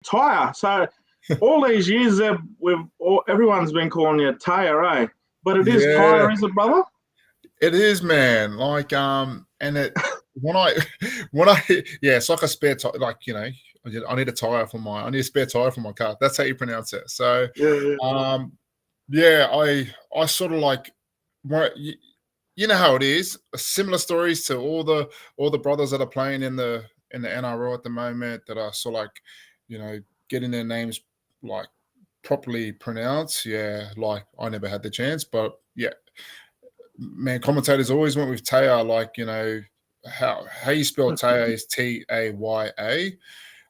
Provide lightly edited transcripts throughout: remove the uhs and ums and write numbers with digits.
Tyre. So all these years, everyone's been calling you Tyre, eh? But it is Tyre, Yeah, is it, brother? it is, man. Like, and it when I yeah, it's like a spare tire. Like, I need I need a spare tire for my car. That's how you pronounce it. So, Yeah. um, yeah, I sort of like, you know how it is. Similar stories to all the brothers that are playing in the NRL at the moment that are sort of like, getting their names like properly pronounced. Yeah, like I never had the chance, but yeah, man, commentators always went with Taya, like, how you spell Taya is Taya,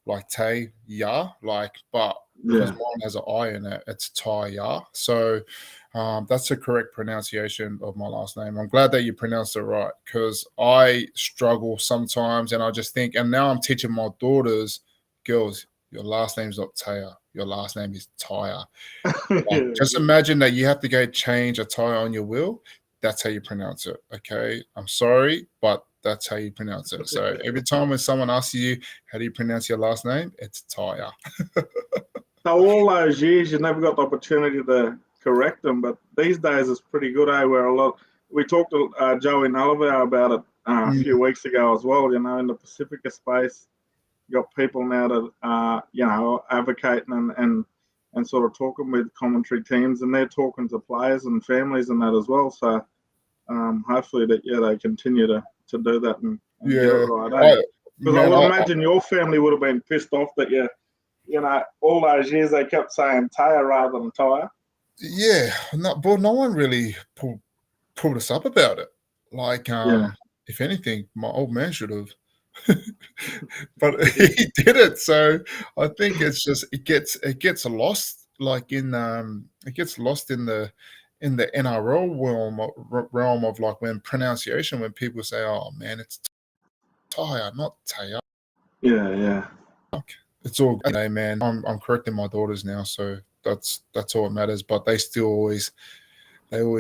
like Tay Ya, like, but because Yeah. mine has an I in it, it's Taya. So that's the correct pronunciation of my last name. I'm glad that you pronounced it right because I struggle sometimes and I just think, and now I'm teaching my daughters, girls, your last name's not Taya, your last name is Taya. Like, just imagine that you have to go change a tire on your wheel. That's how you pronounce it. Okay. I'm sorry, but that's how you pronounce it. So every time when someone asks you, how do you pronounce your last name? It's tire. So all those years, you never got the opportunity to correct them, but these days it's pretty good, eh? We talked to Joey Nulliver about it a Mm, few weeks ago as well. In the Pacifica space, you got people now that advocating and sort of talking with commentary teams, and they're talking to players and families and that as well. So hopefully they continue to do that and get it yeah. right, eh? I, Because I man, would imagine your family would have been pissed off that all those years they kept saying Taya rather than Tyre. yeah, but no one really pulled us up about it. Like, Yeah. if anything, my old man should have. But he did it. So I think it's just it gets lost like it gets lost in the NRL realm of like when pronunciation when people say, oh man, it's Taya, not Taya. Yeah. It's all good. Hey man, I'm correcting my daughters now, so that's all that matters. But they always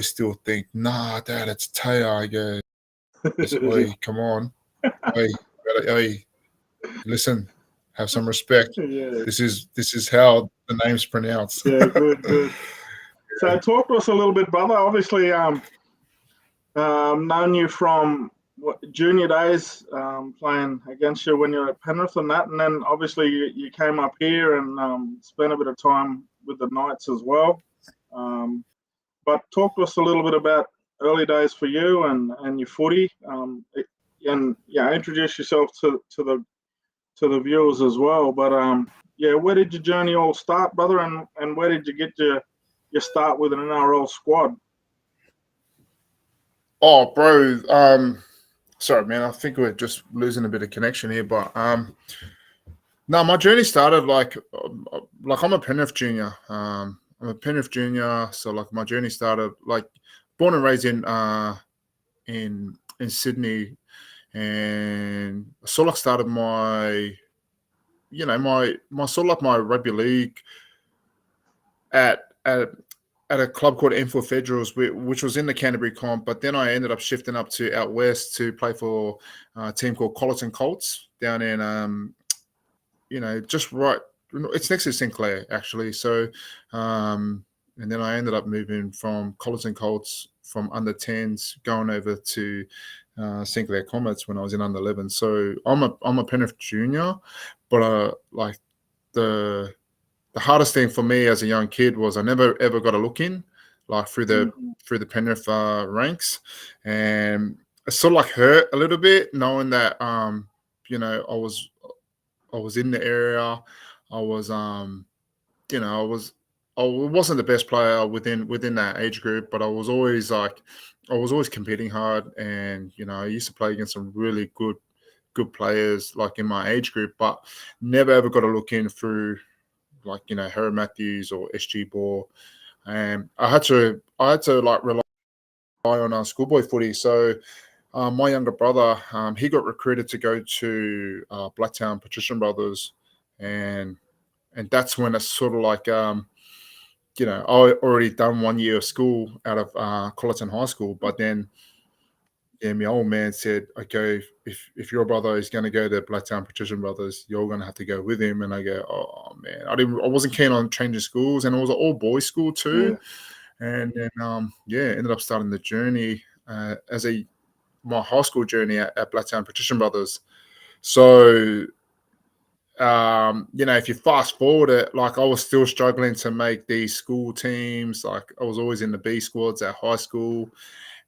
still think, nah, dad, it's Taya. I goes, oi, come on. Oi, oi, listen, have some respect. Yeah. This is how the name's pronounced. Yeah. Good. So talk to us a little bit, brother. Obviously, known you from junior days, playing against you when you were at Penrith and that, and then obviously you came up here and spent a bit of time with the Knights as well. Um, but talk to us a little bit about early days for you and your footy, and introduce yourself to the viewers as well. But where did your journey all start, brother, and where did you get your start with an NRL squad? Oh, bro. Sorry, man. I think we're just losing a bit of connection here, but no, my journey started like I'm a Penrith junior. I'm a Penrith junior, so like my journey started like born and raised in Sydney, and I sort of like started my sort of like my rugby league at at at a club called Enfield Federals, which was in the Canterbury comp. But then I ended up shifting up to out west to play for a team called Colleton Colts down in just right. It's next to Sinclair actually. So, and then I ended up moving from Colleton Colts from under 10s going over to Sinclair Comets when I was in under 11. So I'm a Penrith junior, but like the the hardest thing for me as a young kid was I never ever got a look in, like through the Penrith ranks, and it sort of like hurt a little bit knowing that I was in the area, I was I wasn't the best player within that age group, but I was always competing hard, and I used to play against some really good players like in my age group, but never ever got a look in through like Harry Matthews or SG Ball, and I had to like rely on schoolboy footy. So my younger brother, he got recruited to go to Blacktown Patrician Brothers, and that's when it's sort of like I already done 1 year of school out of Colleton High School, but then yeah, my old man said, okay, if your brother is going to go to Blacktown Patrician Brothers, you're going to have to go with him. And I go, oh man, I wasn't keen on changing schools, and it was an all boys school too. And then ended up starting the journey my high school journey at Blacktown Patrician Brothers. So if you fast forward it, like I was still struggling to make these school teams. Like I was always in the B squads at high school,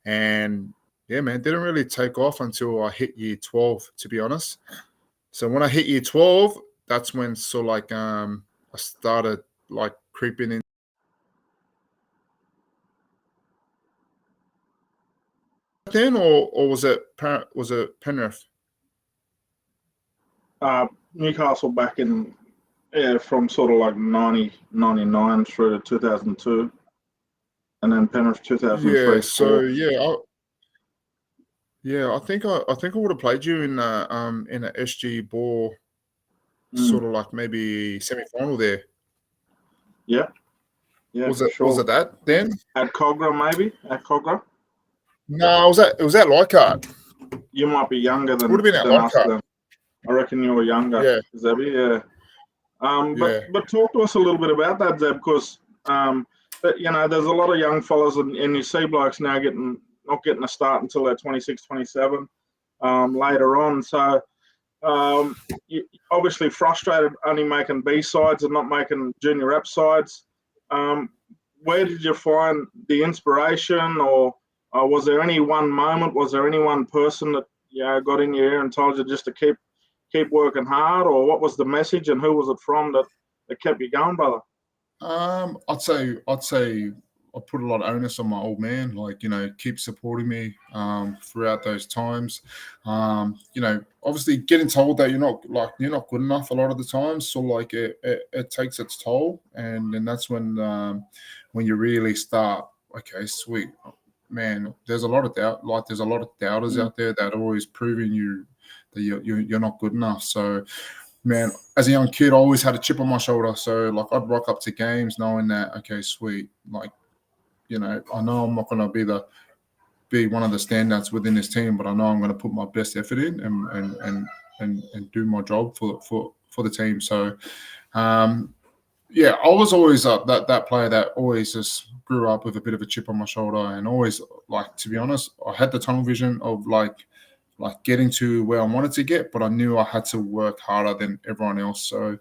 and yeah, man, didn't really take off until I hit year 12, to be honest. So when I hit year 12, that's when I started like creeping in. Then, or was it Penrith? Newcastle back in from sort of like 90, 99 through to 2002, and then Penrith 2003. Yeah, so I think I would have played you in a SG ball, sort of like maybe semi-final there. Yeah, was it that then? At Cogra, maybe at Cogra. No, it was at Leichhardt. You might be younger than. Would have been at Leichhardt. I reckon you were younger. Yeah, Zebby. Yeah. But talk to us a little bit about that, Zeb, because there's a lot of young fellas, and you see blokes now not getting a start until they're 26, 27 later on. So you obviously frustrated only making B sides and not making junior rep sides. Where did you find the inspiration, or was there any one moment? Was there any one person that got in your ear and told you just to keep working hard, or what was the message and who was it from that kept you going, brother? I'd say I put a lot of onus on my old man, like, keep supporting me throughout those times. Obviously getting told that you're not good enough a lot of the times, so like it takes its toll, and then that's when you really start, okay, sweet, man, there's a lot of doubt, like there's a lot of doubters out there that are always proving you that you're not good enough. So man, as a young kid, I always had a chip on my shoulder. So like I'd rock up to games knowing that, okay, sweet, like, I know I'm not going to be one of the standouts within this team, but I know I'm going to put my best effort in and do my job for the team. So, I was always that player that always just grew up with a bit of a chip on my shoulder, and always, like, to be honest, I had the tunnel vision of like getting to where I wanted to get, but I knew I had to work harder than everyone else. So,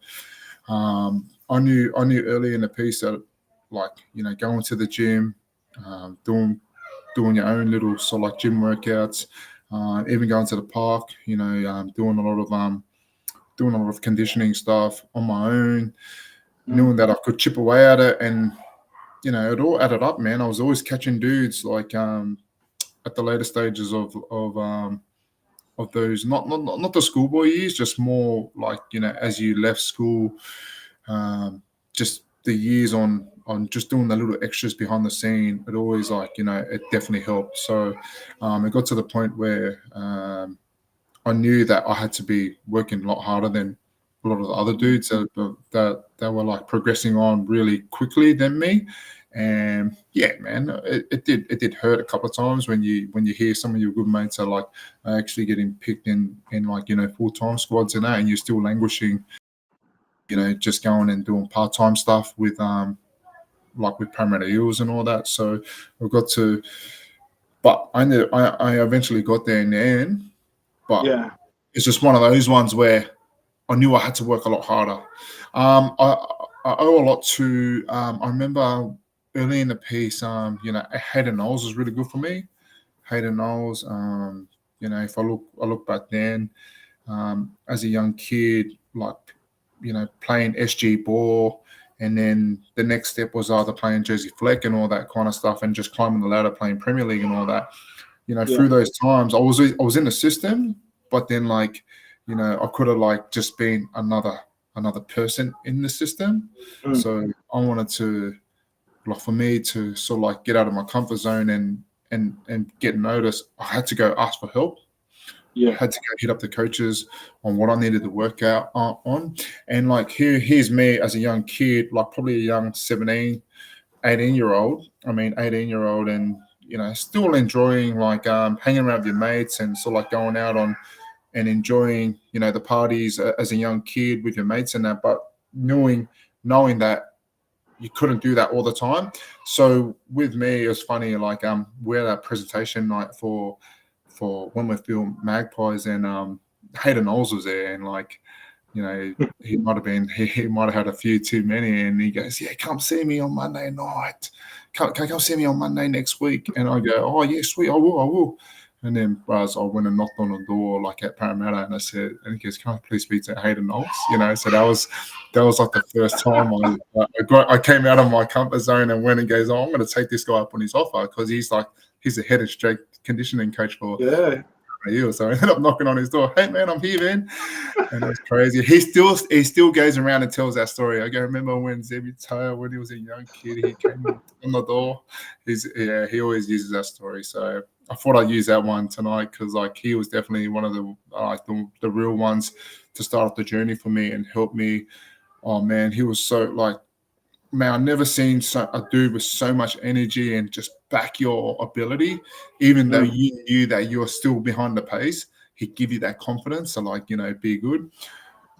I knew early in the piece that, like, going to the gym, doing your own little sort of like gym workouts, even going to the park, doing a lot of conditioning stuff on my own, knowing that I could chip away at it, and it all added up, man. I was always catching dudes like at the later stages of those, not the schoolboy years, just more like, as you left school, just the years on just doing the little extras behind the scene. It always, like, it definitely helped. So it got to the point where I knew that I had to be working a lot harder than a lot of the other dudes that were like progressing on really quickly than me. And yeah, man, it did hurt a couple of times when you hear some of your good mates are like actually getting picked in like, full-time squads and that, and you're still languishing, just going and doing part-time stuff with like with Parramatta Eels and all that. So but I eventually got there in the end. But it's just one of those ones where I knew I had to work a lot harder. I owe a lot to I remember early in the piece, Hayden Knowles was really good for me. Hayden Knowles, if I look back then, as a young kid, like, playing SG ball, and then the next step was either playing Jersey Fleck and all that kind of stuff, and just climbing the ladder, playing Premier League and all that. Through those times, I was in the system, but then, like, I could have like just been another person in the system. So I wanted to, like, for me to sort of like get out of my comfort zone and get noticed, I had to go ask for help. I had to go hit up the coaches on what I needed to work out on. And like, here's me as a young kid, like probably a young 18-year-old. And, still enjoying like hanging around with your mates and sort of like going out on and enjoying, the parties as a young kid with your mates and that, but knowing that you couldn't do that all the time. So with me, it was funny, like we had a presentation night for when we filmed Magpies, and Hayden Knowles was there, and like, he might have had a few too many, and he goes, "Yeah, come see me on Monday night. Come see me on Monday next week." And I go, "Oh yeah, sweet, I will." And then, I went and knocked on the door like at Parramatta, and I said, and he goes, "Can I please speak to Hayden Knowles?" So that was like the first time I came out of my comfort zone and went and goes, "Oh, I'm going to take this guy up on his offer," because he's the head and strength conditioning coach for you. So I ended up knocking on his door. "Hey man, I'm here, man." And it's crazy. He still goes around and tells that story. I remember when Zebuteo, when he was a young kid, he came on the door. He always uses that story. So I thought I'd use that one tonight, because like he was definitely one of the real ones to start off the journey for me and help me. Oh man, he was so like, man, I've never seen a dude with so much energy and just back your ability, even though you knew that you were still behind the pace. He'd give you that confidence to like, be good.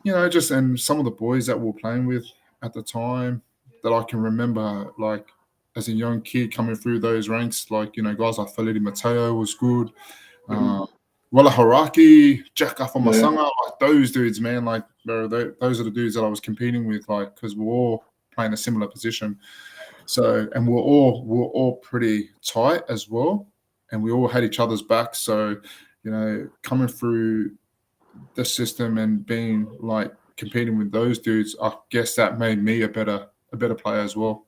And some of the boys that we were playing with at the time that I can remember, like as a young kid coming through those ranks, like, guys like Felidi Mateo was good. Wala Haraki, Jack Afamasanga, like those dudes, man, like those are the dudes that I was competing with, like, because we're all playing a similar position. So, and we're all pretty tight as well, and we all had each other's back. So, coming through the system and being like competing with those dudes, I guess that made me a better player as well.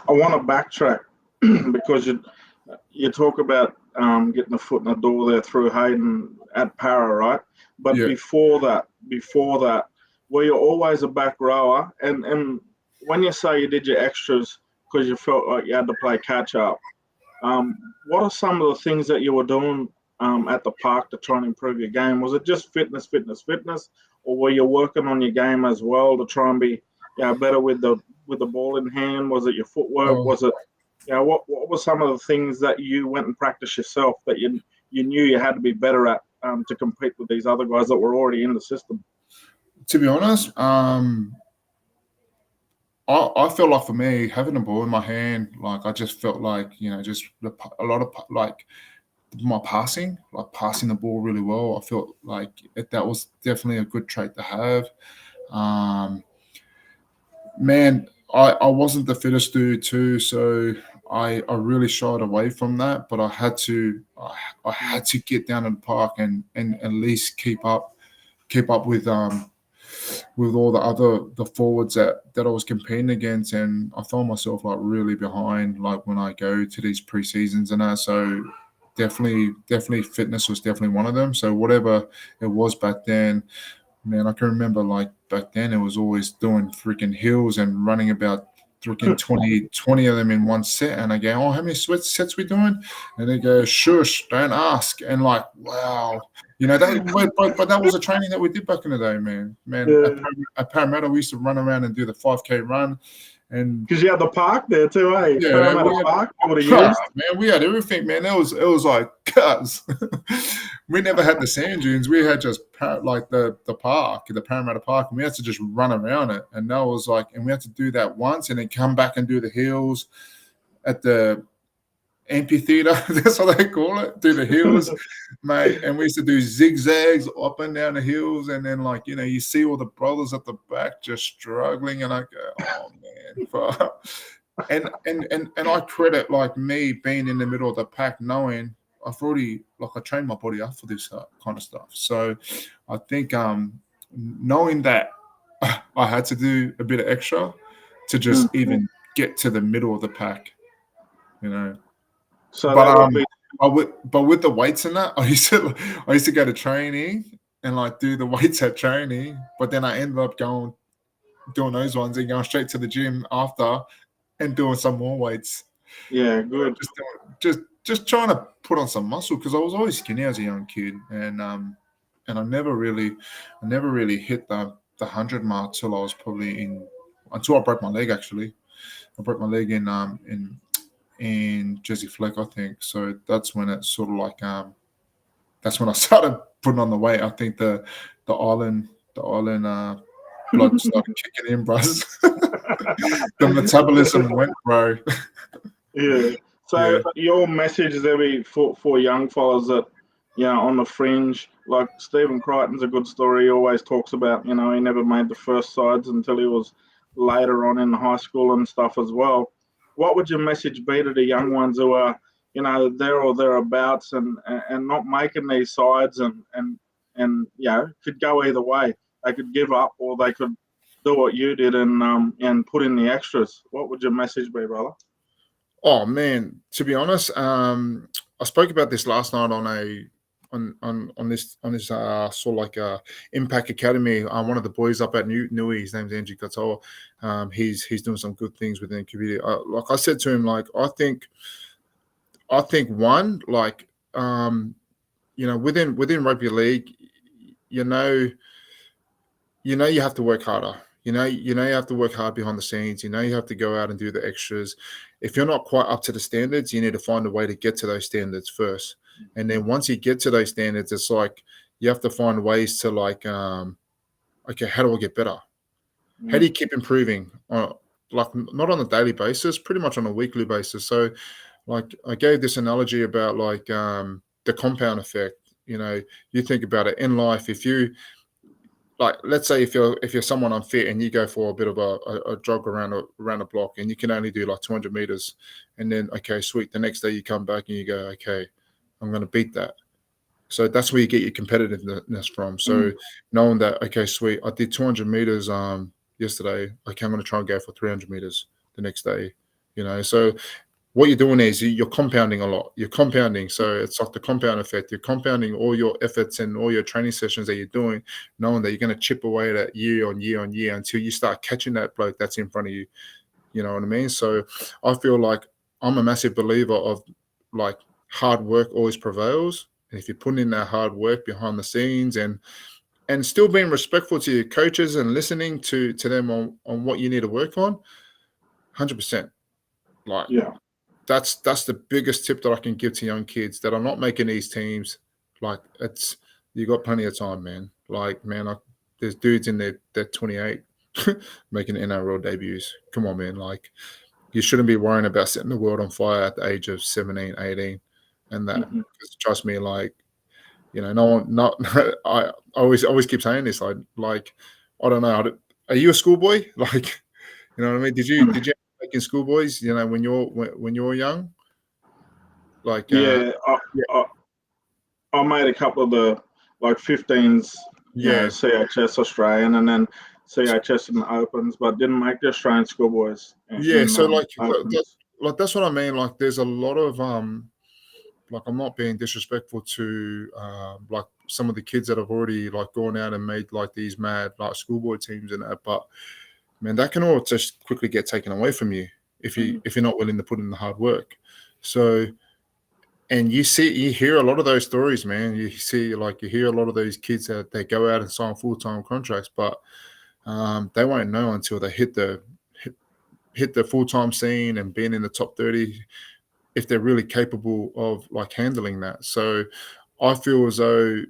I want to backtrack because you talk about getting a foot in the door there through Hayden at Para, right? But before that, were you always a back rower? And when you say you did your extras because you felt like you had to play catch up, what are some of the things that you were doing at the park to try and improve your game? Was it just fitness, or were you working on your game as well to try and be better with the ball in hand? Was it your footwork? Was it what were some of the things that you went and practiced yourself that you knew you had to be better at to compete with these other guys that were already in the system? To be honest, I felt like for me, having the ball in my hand, like I just felt like, just a lot of like my passing the ball really well. I felt like that was definitely a good trait to have. Man, I wasn't the fittest dude too, so I really shied away from that. But I had to get down in the park and at least keep up with all the forwards that I was competing against, and I found myself like really behind, like when I go to these pre-seasons and that. So definitely fitness was definitely one of them. So whatever it was back then, man, I can remember like back then it was always doing freaking hills and running about freaking 20 of them in one set. And I go, "Oh, how many sets we doing?" And they go, "Shush, don't ask." And like, wow. But that was a training that we did back in the day, man. At Parramatta, we used to run around and do the 5K run. And because you had the park there too, eh? Yeah, Parramatta Park. Man, we had everything, man. It was like, cuz we never had the sand dunes. We had just like the park, the Parramatta Park, and we had to just run around it. And that was like, and we had to do that once, and then come back and do the hills at the amphitheater. That's what they call it. Do the hills, mate. And we used to do zigzags up and down the hills, and then like, you see all the brothers at the back just struggling, and I go, "Oh man." And I credit like me being in the middle of the pack, knowing I've already I trained my body up for this kind of stuff. So I think knowing that I had to do a bit of extra to just even get to the middle of the pack, So but with the weights and that, I used to go to training and like do the weights at training, but then I ended up doing those ones and going straight to the gym after and doing some more weights. Yeah, good. Just trying to put on some muscle, because I was always skinny as a young kid, and I never really hit the 100 mark till I was probably until I broke my leg. Actually, I broke my leg in and Jesse Fleck, I think. So that's when it sort of like that's when I started putting on the weight. I think the island blood started kicking in, bro. The metabolism went, bro. Yeah. So Yeah. your message there be for young fellas that, on the fringe, like Stephen Crichton's a good story. He always talks about, he never made the first sides until he was later on in high school and stuff as well. What would your message be to the young ones who are, there or thereabouts and not making these sides and could go either way. They could give up or they could do what you did and put in the extras. What would your message be, brother? Oh man, to be honest, I spoke about this last night on this sort of like Impact Academy. One of the boys up at Nui, his name's Andrew Katoa. He's doing some good things within the community. Like I said to him, like I think one, like within rugby league, you have to work harder. You have to work hard behind the scenes. You have to go out and do the extras. If you're not quite up to the standards, you need to find a way to get to those standards first. And then once you get to those standards, it's like you have to find ways to like, okay, how do I get better? How do you keep improving? Like not on a daily basis, pretty much on a weekly basis. So like I gave this analogy about like the compound effect. You think about it in life. If you like, let's say if you're someone unfit and you go for a bit of a jog around a block and you can only do like 200 meters, and then okay, sweet, the next day you come back and you go, okay, I'm going to beat that. So that's where you get your competitiveness from. So knowing that, okay, sweet, I did 200 meters yesterday, okay, I'm going to try and go for 300 meters the next day. So what you're doing is you're compounding a lot. You're compounding. So it's like the compound effect. You're compounding all your efforts and all your training sessions that you're doing, knowing that you're going to chip away at it year on year on year until you start catching that bloke that's in front of you. You know what I mean? So I feel like I'm a massive believer of like hard work always prevails. And if you're putting in that hard work behind the scenes and still being respectful to your coaches and listening to them on what you need to work on, 100%. Like, yeah. That's the biggest tip that I can give to young kids that are not making these teams. Like you got plenty of time, man. Like, man, there's dudes in their 28 making NRL debuts. Come on, man. Like, you shouldn't be worrying about setting the world on fire at the age of 17, 18 and that. Because trust me, like, no one, not I always keep saying this. I don't know. Are you a schoolboy? Like, you know what I mean? Did you making schoolboys, when you're young? Like I made a couple of the like 15s, CHS Australian and then CHS and Opens, but didn't make the Australian schoolboys. So that's what I mean. Like there's a lot of like I'm not being disrespectful to like some of the kids that have already like gone out and made like these mad like schoolboy teams and that, but man, that can all just quickly get taken away from you if you're not willing to put in the hard work. So, and you hear a lot of those stories, man. You hear a lot of those kids that they go out and sign full-time contracts, but they won't know until they hit the full-time scene and being in the top 30 if they're really capable of like handling that. So I feel as though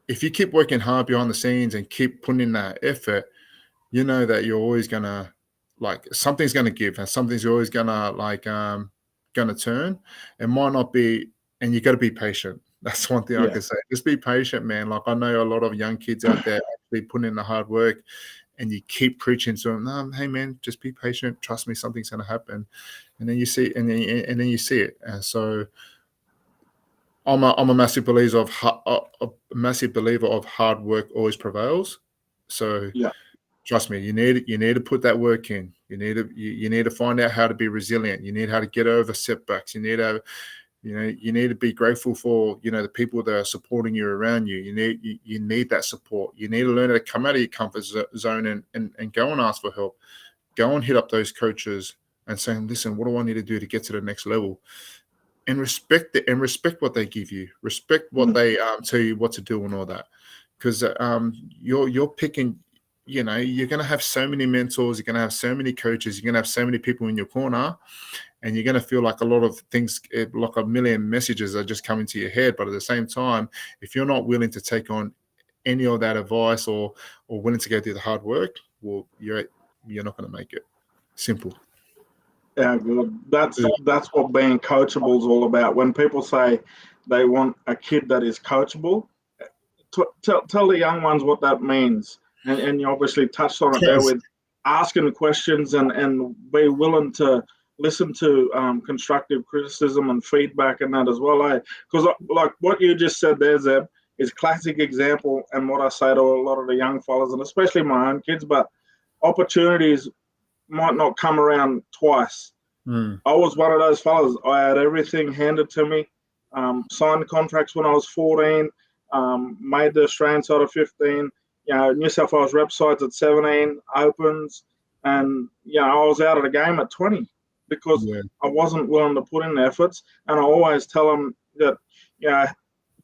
if you keep working hard behind the scenes and keep putting in that effort, you know that you're always gonna like something's gonna give and something's always gonna like gonna turn. It might not be, and you got to be patient. That's one thing I can say. Just be patient, man. Like I know a lot of young kids out there actually putting in the hard work, and you keep preaching to them. No, hey man, just be patient. Trust me, something's gonna happen, and then you see, and then you see it. And so, I'm a massive believer of hard work always prevails. So trust me, you need to put that work in. You need to find out how to be resilient. You need how to get over setbacks. You need to be grateful for the people that are supporting you around you. You need that support. You need to learn how to come out of your comfort zone and go and ask for help. Go and hit up those coaches and say, listen, what do I need to do to get to the next level? And respect it and respect what they give you. Respect what they tell you what to do and all that. Because you're picking. You're going to have so many mentors. You're going to have so many coaches. You're going to have so many people in your corner. and you're going to feel like a lot of things, like a million messages are just coming to your head. But at the same time, if you're not willing to take on any of that advice or willing to go through the hard work, well, you're not going to make it. Simple. Yeah, good. That's what being coachable is all about. When people say they want a kid that is coachable, tell the young ones what that means. And you obviously touched on it there with asking questions and be willing to listen to constructive criticism and feedback and that as well. Because like what you just said there, Zeb, is classic example, and what I say to a lot of the young fellas, and especially my own kids, but opportunities might not come around twice. I was one of those fellas. I had everything handed to me, signed contracts when I was 14, made the Australian side of 15, New South Wales rep sides at 17, opens, and I was out of the game at 20 because I wasn't willing to put in the efforts. And I always tell them that,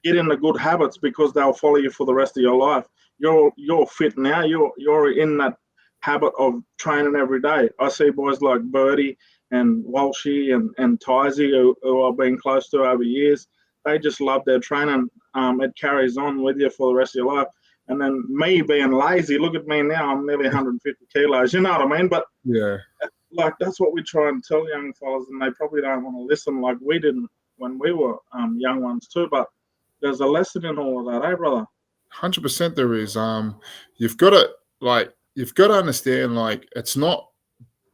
get into good habits because they'll follow you for the rest of your life. You're fit now. You're in that habit of training every day. I see boys like Birdie and Walshy and Tysey who I've been close to over years. They just love their training. It carries on with you for the rest of your life. And then me being lazy, look at me now, I'm nearly 150 kilos. You know what I mean? But like that's what we try and tell young fellas, and they probably don't want to listen like we didn't when we were young ones too. But there's a lesson in all of that, eh, brother? 100% there is. You've got to understand, like, it's not,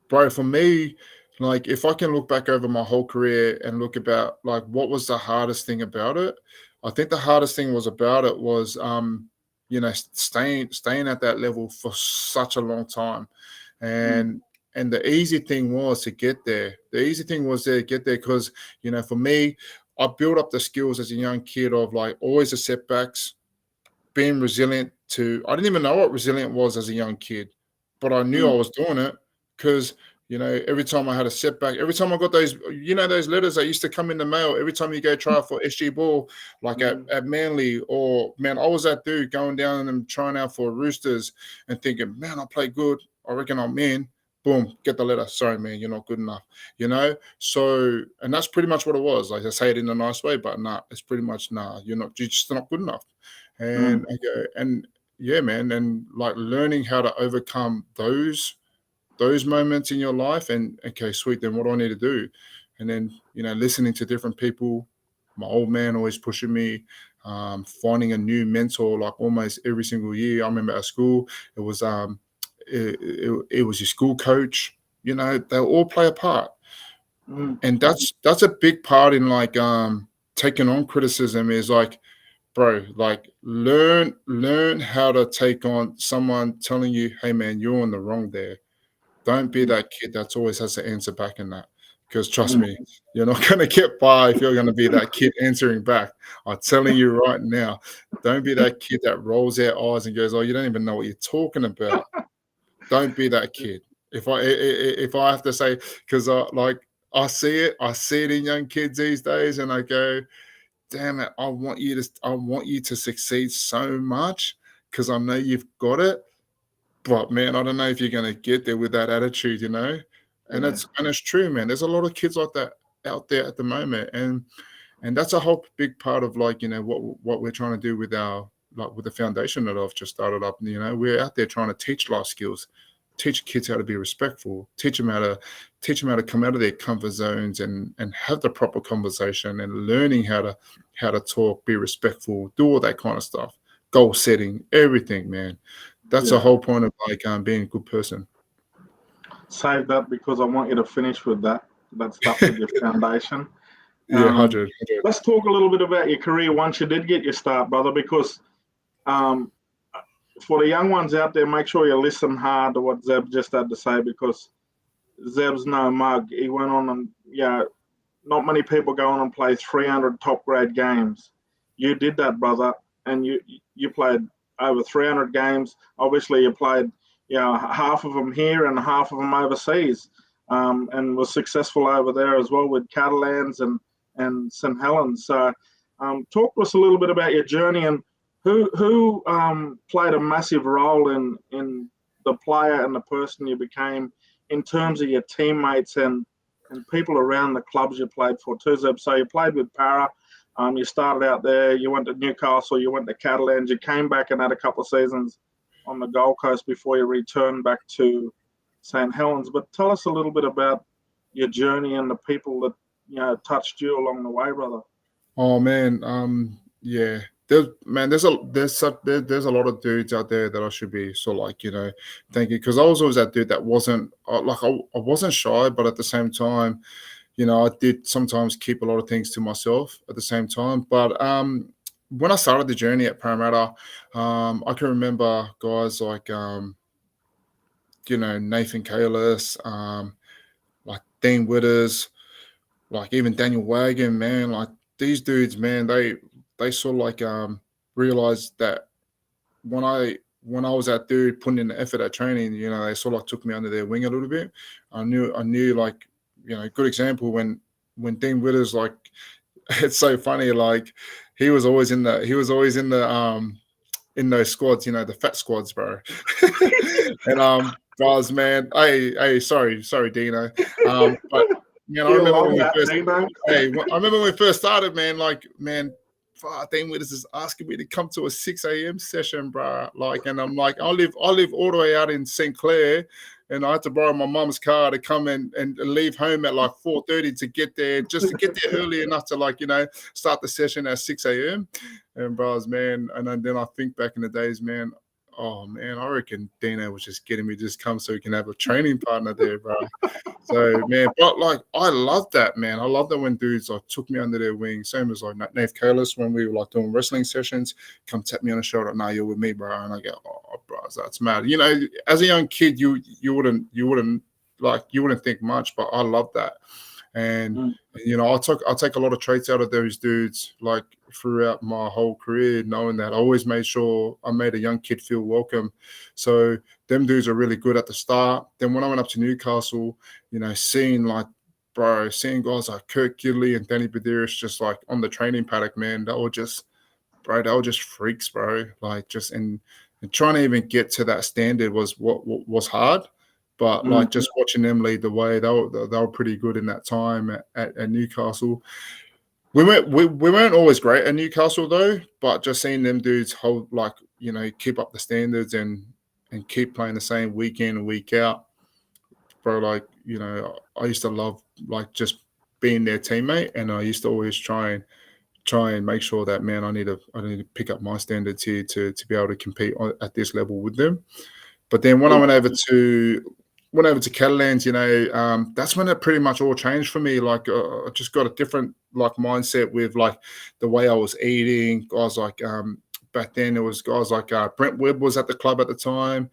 bro, for me, like, if I can look back over my whole career and look about, like, what was the hardest thing about it, I think the hardest thing was staying at that level for such a long time. And the easy thing was to get there. The easy thing was to get there because, for me, I built up the skills as a young kid of, like, always the setbacks, being resilient I didn't even know what resilient was as a young kid, but I knew I was doing it because, every time I had a setback, every time I got those, those letters that used to come in the mail, every time you go try out for SG Ball, like at Manly, or, man, I was that dude going down and trying out for Roosters and thinking, man, I play good. I reckon I'm in. Boom, get the letter. Sorry, man, you're not good enough. So, and that's pretty much what it was. Like, I say it in a nice way, but it's pretty much, you're just not good enough. And man, and like learning how to overcome those moments in your life, and okay, sweet, then what do I need to do? And then, listening to different people, my old man always pushing me, finding a new mentor like almost every single year. I remember at school, it was it was your school coach, they all play a part. And that's a big part in like taking on criticism, is like, bro, like learn how to take on someone telling you, hey man, you're on the wrong there. Don't be that kid that's always has to answer back in that. Because trust me, you're not going to get by if you're going to be that kid answering back. I'm telling you right now, don't be that kid that rolls their eyes and goes, oh, you don't even know what you're talking about. Don't be that kid. If I have to say, because I see it in young kids these days, and I go, damn it, I want you to succeed so much because I know you've got it. But man, I don't know if you're going to get there with that attitude, And it's true, man. There's a lot of kids like that out there at the moment, and that's a whole big part of like what we're trying to do with with the foundation that I've just started up. We're out there trying to teach life skills, teach kids how to be respectful, teach them how to come out of their comfort zones and have the proper conversation, and learning how to talk, be respectful, do all that kind of stuff, goal setting, everything, man. That's the whole point of like being a good person. Save that because I want you to finish with that stuff with your foundation. 100. Let's talk a little bit about your career once you did get your start, brother, because for the young ones out there, make sure you listen hard to what Zeb just had to say, because Zeb's no mug. He went on and, not many people go on and play 300 top grade games. You did that, brother, and you played over 300 games. Obviously, you played, half of them here and half of them overseas, and was successful over there as well with Catalans and St. Helens. So, talk to us a little bit about your journey and who played a massive role in the player and the person you became in terms of your teammates and and people around the clubs you played for too, Zeb. So you played with Para. You started out there. You went to Newcastle. You went to Catalans. You came back and had a couple of seasons on the Gold Coast before you returned back to St. Helens. But tell us a little bit about your journey and the people that touched you along the way, brother. Oh man, yeah. There's a lot of dudes out there that I should be sort of like thanking, because I was always that dude that wasn't like I wasn't shy, but at the same time, I did sometimes keep a lot of things to myself at the same time. But when I started the journey at Parramatta, I can remember guys like Nathan Kalis, like Dean Witters, like even Daniel Wagon, man, like these dudes, man, they sort of like realized that when I was that dude putting in the effort at training, they sort of like took me under their wing a little bit. I knew like, good example when Dean Witters, like, it's so funny, like he was always in the in those squads, the fat squads, bro. And guys, man, hey, sorry, Dino. But I remember when we first started, man. Like, man, Dean Witters is asking me to come to a 6 a.m. session, bro. Like, and I'm like, I live all the way out in St. Clair, and I had to borrow my mum's car to come and leave home at like 4:30 to get there, just to get there early enough to start the session at 6 a.m. And bros, man, and then I think back in the days, man. Oh man, I reckon Dino was just getting me just come so he can have a training partner there, bro. So man, but like I love that, man. I love that when dudes like took me under their wing. Same as like Nate Kalis when we were like doing wrestling sessions, come tap me on the shoulder. Nah, you're with me, bro. And I go, oh, bro, that's mad. As a young kid, you wouldn't think much, but I love that. And I'll take a lot of traits out of those dudes like throughout my whole career, knowing that I always made sure I made a young kid feel welcome. So them dudes are really good at the start. Then when I went up to Newcastle, seeing guys like Kirk Gidley and Danny Badiris just like on the training paddock, man, they were just freaks, bro. Like just and trying to even get to that standard was what was hard. But like just watching them lead the way, they were pretty good in that time at Newcastle. We weren't always great at Newcastle though, but just seeing them dudes hold keep up the standards and keep playing the same week in and week out, bro. Like I used to love like just being their teammate, and I used to always try and make sure that, man, I need to pick up my standards here to be able to compete at this level with them. But then when I went over to Catalans, that's when it pretty much all changed for me. Like I just got a different like mindset with like the way I was eating. Guys like back then it was guys like Brent Webb was at the club at the time,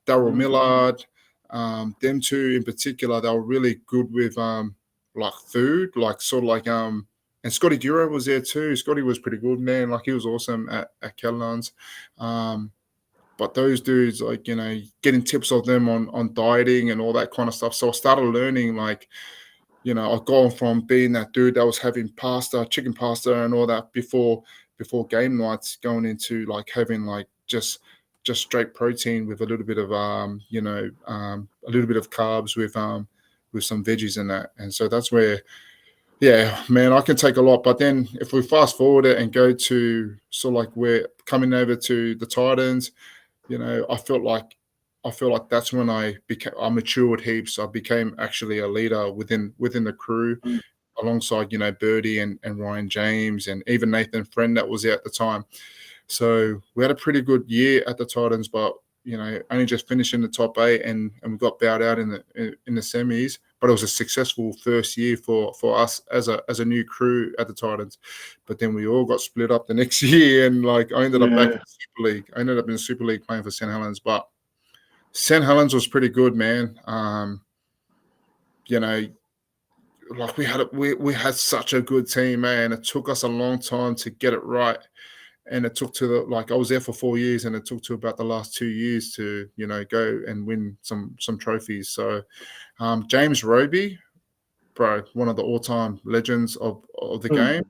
Darryl Millard, them two in particular. They were really good with like food, like sort of like and Scotty Duro was there too. Scotty was pretty good, man. Like he was awesome at Catalans. But those dudes, like, getting tips of them on dieting and all that kind of stuff. So I started learning, like, I've gone from being that dude that was having chicken pasta and all that before game nights, going into like having like just straight protein with a little bit of a little bit of carbs with some veggies in that. And so that's where, yeah, man, I can take a lot. But then if we fast forward it and go to sort of like we're coming over to the Titans, I felt like that's when I matured heaps. I became actually a leader within the crew, alongside Birdie and Ryan James and even Nathan Friend that was there at the time. So we had a pretty good year at the Titans, but only just finishing the top 8 and we got bowed out in the semis. But it was a successful first year for us as a new crew at the Titans. But then we all got split up the next year, and like I ended up back in the Super League. I ended up in the Super League playing for St. Helens, but St. Helens was pretty good, man. Like we had such a good team, man. It took us a long time to get it right. And it took I was there for 4 years, and it took to about the last 2 years to, go and win some trophies. So James Roby, bro, one of the all-time legends of the game,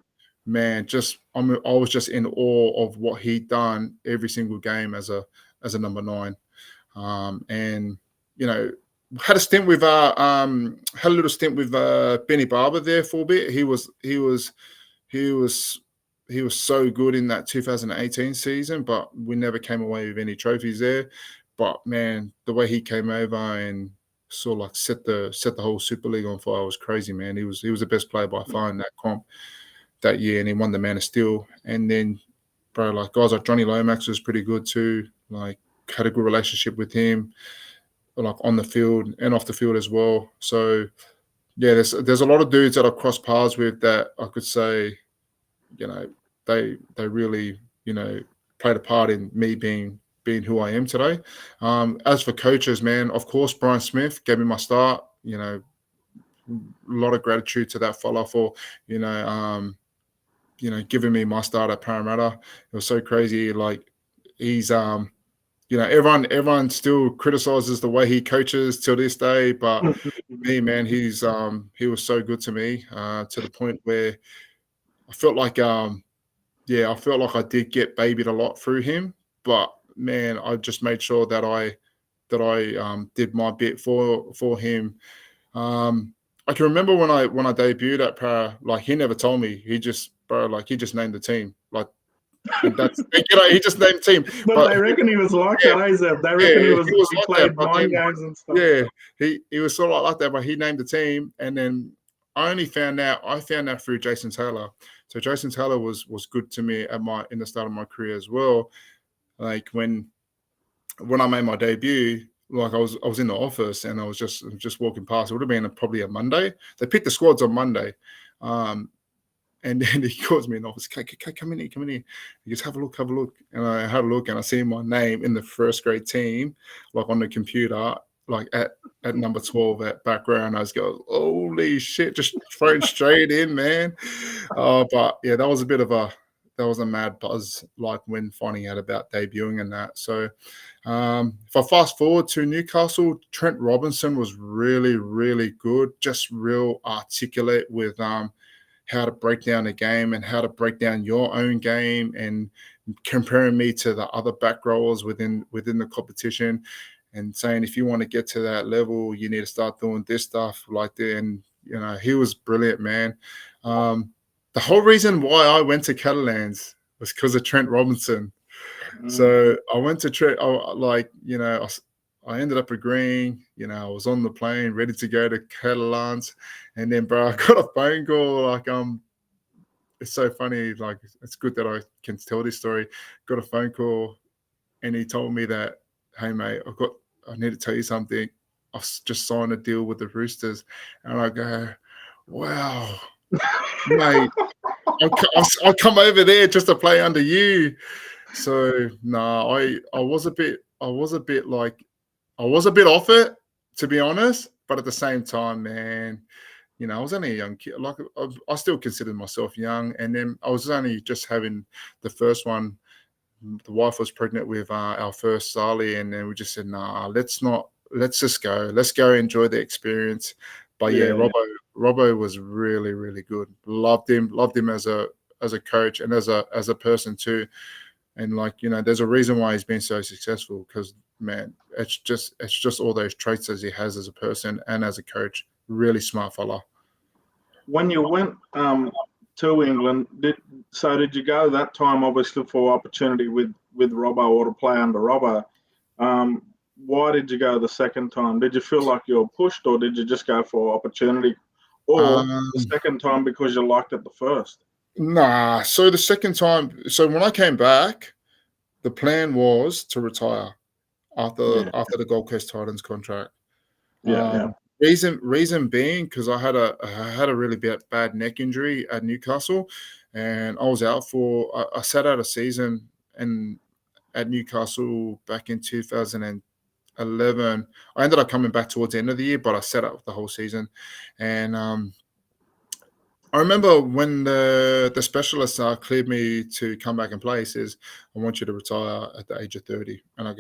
man, I was just in awe of what he'd done every single game as a number 9. And had a stint with had a little stint with Benny Barber there for a bit. He was so good in that 2018 season, but we never came away with any trophies there. But man, the way he came over and sort of like set the whole Super League on fire was crazy, man. He was the best player by far in that comp that year, and he won the Man of Steel. And then, bro, like guys like Johnny Lomax was pretty good too. Like had a good relationship with him, like on the field and off the field as well. So yeah, there's a lot of dudes that I crossed paths with that I could say, you know, they really, you know, played a part in me being who I am today. As for coaches, man, of course, Brian Smith gave me my start. You know, a lot of gratitude to that fella for, giving me my start at Parramatta. It was so crazy. Like he's, everyone still criticizes the way he coaches till this day, but me, man, he was so good to me to the point where I felt like, I felt like I did get babied a lot through him, but man, I just made sure that I did my bit for him. I can remember when I debuted at Para, like he never told me. He just named the team. Like that's he just named the team. But they reckon he was like that, Isaac. They reckon he like played that, mind games and stuff. Yeah, he was sort of like that, but he named the team, and then I found out through Jason Taylor. So Jason Taylor was good to me in the start of my career as well. Like when I made my debut, like I was in the office and I was just walking past. It would have been probably a Monday. They picked the squads on Monday, and then he calls me in the office. Come in here. He goes, have a look. And I had a look and I see my name in the first grade team, like on the computer, like at number 12 at background. I was going, holy shit, just thrown straight in, man. But yeah, that was a mad buzz, like when finding out about debuting and that. So if I fast forward to Newcastle, Trent Robinson was really, really good, just real articulate with how to break down the game and how to break down your own game, and comparing me to the other back rowers within the competition, and saying if you want to get to that level, you need to start doing this stuff like that. And he was brilliant, man. The whole reason why I went to Catalans was because of Trent Robinson. So I went to Trent. I ended up agreeing. I was on the plane, ready to go to Catalans, and then, bro, I got a phone call. Like, it's so funny. Like, it's good that I can tell this story. Got a phone call, and he told me that, hey, mate, I need to tell you something. I've just signed a deal with the Roosters, and I go, wow, mate, I'll come over there just to play under you. So no, I was a bit off it, to be honest. But at the same time, man, I was only a young kid. Like I still considered myself young, and then I was only just having the first one. The wife was pregnant with our first Sally, and then we just said, nah, let's just go. Let's go enjoy the experience. But yeah, Robbo was really, really good. Loved him as a coach and as a person too. And there's a reason why he's been so successful, because man, it's just all those traits as he has as a person and as a coach. Really smart fella. When you went to England, did you go that time obviously for opportunity with Robbo or to play under Robbo? Why did you go the second time? Did you feel like you were pushed, or did you just go for opportunity, or the second time because you liked it the first? Nah. So the second time, when I came back, the plan was to retire after the Gold Coast Titans contract. Reason being because I had a really bad neck injury at Newcastle, and I was out for I sat out a season at Newcastle back in 2011. I ended up coming back towards the end of the year, but I sat out the whole season, and I remember when the specialist cleared me to come back and play. He says, I want you to retire at the age of 30. And I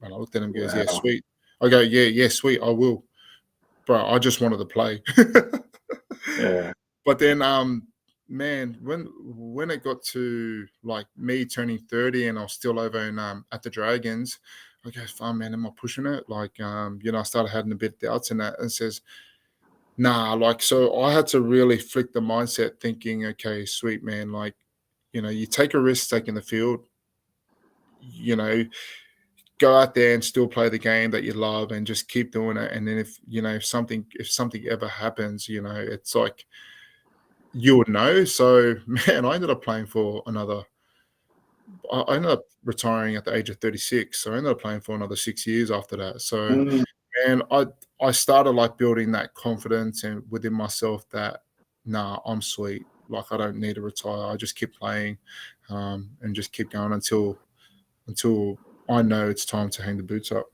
looked at him and goes, yeah, sweet. I go, yeah, sweet, I will. Bro, I just wanted to play. Yeah. But then, man, when it got to like me turning 30 and I was still over in at the Dragons, okay, fine, man. Am I pushing it? Like, I started having a bit of doubts in that, and says, nah. Like, so I had to really flick the mindset, thinking, okay, sweet, man. Like, you take a risk taking the field. You know, go out there and still play the game that you love, and just keep doing it. And then if something ever happens, it's like you would know. So, man, I ended up playing for another. I ended up retiring at the age of 36. So I ended up playing for another 6 years after that. So, Mm, and I started like building that confidence and within myself that nah, I'm sweet. Like I don't need to retire. I just keep playing, and just keep going until I know it's time to hang the boots up.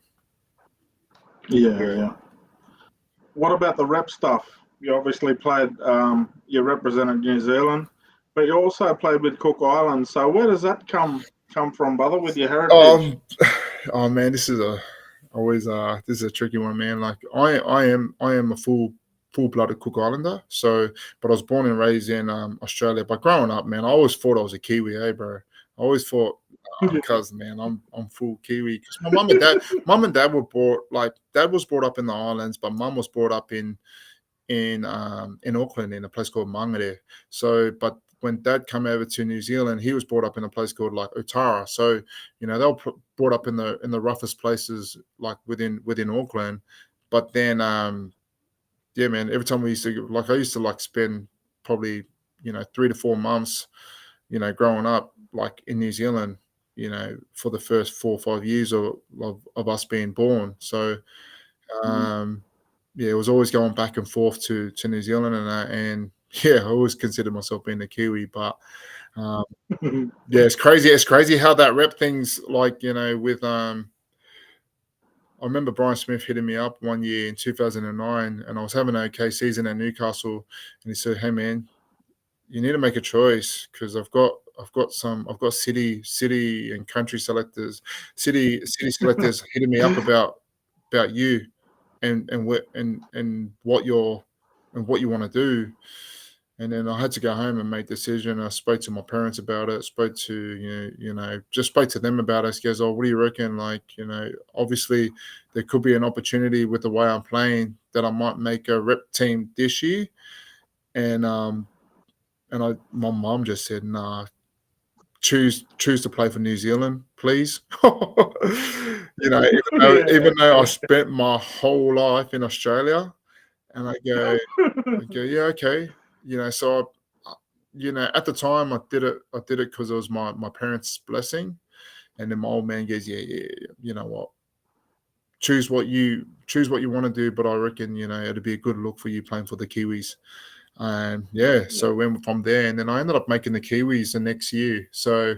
yeah, yeah. What about the rep stuff? You obviously played. You represented New Zealand, but you also played with Cook Islands. So where does that come from, brother? With your heritage? Um, oh man, this is a tricky one, man. Like I am a full blooded Cook Islander. So, but I was born and raised in Australia. But growing up, man, I always thought I was a Kiwi, bro. I always thought, cause man, I'm full Kiwi. Because my mum and dad were dad was brought up in the islands, but mum was brought up in Auckland in a place called Mangere. So, but when Dad came over to New Zealand, he was brought up in a place called like Otara. So, they were brought up in the roughest places like within Auckland. But then, yeah, man, every time I used to like spend probably 3 to 4 months, growing up like in New Zealand, for the first 4 or 5 years of us being born. So, um, yeah, it was always going back and forth to New Zealand and that, and yeah, I always considered myself being a Kiwi, but um, yeah, it's crazy. It's crazy how that rep things like with I remember Brian Smith hitting me up one year in 2009, and I was having an okay season at Newcastle, and he said, "Hey man, you need to make a choice because I've got city and country selectors, city selectors hitting me up about you and what you want to do." And then I had to go home and make a decision. I spoke to my parents about it. Spoke to just spoke to them about it. He goes, "Oh, what do you reckon? Like, obviously there could be an opportunity with the way I'm playing that I might make a rep team this year." And my mom just said, "Nah, choose to play for New Zealand, please." Even though I spent my whole life in Australia, and I go, yeah, okay. So at the time I did it because it was my parents' blessing, and then my old man goes, yeah, yeah, yeah, you know what? Choose what you want to do, but I reckon it'd be a good look for you playing for the Kiwis. And yeah, so we went from there, and then I ended up making the Kiwis the next year. So,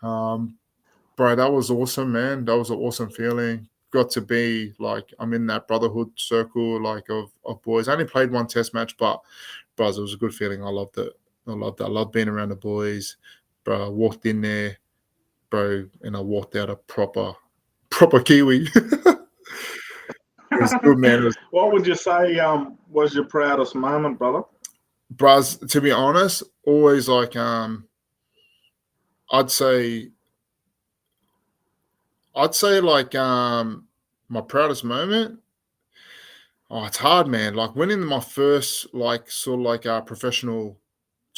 bro, that was awesome, man. That was an awesome feeling. Got to be like I'm in that brotherhood circle, like of boys. I only played one test match, but bros, it was a good feeling. I loved it. I loved it. I loved being around the boys, bro. I walked in there, bro, and I walked out a proper Kiwi. It was good, man. It was, What would you say was your proudest moment, brother? bros, to be honest, always like I'd say like my proudest moment. Oh, it's hard, man. Like winning my first like sort of like professional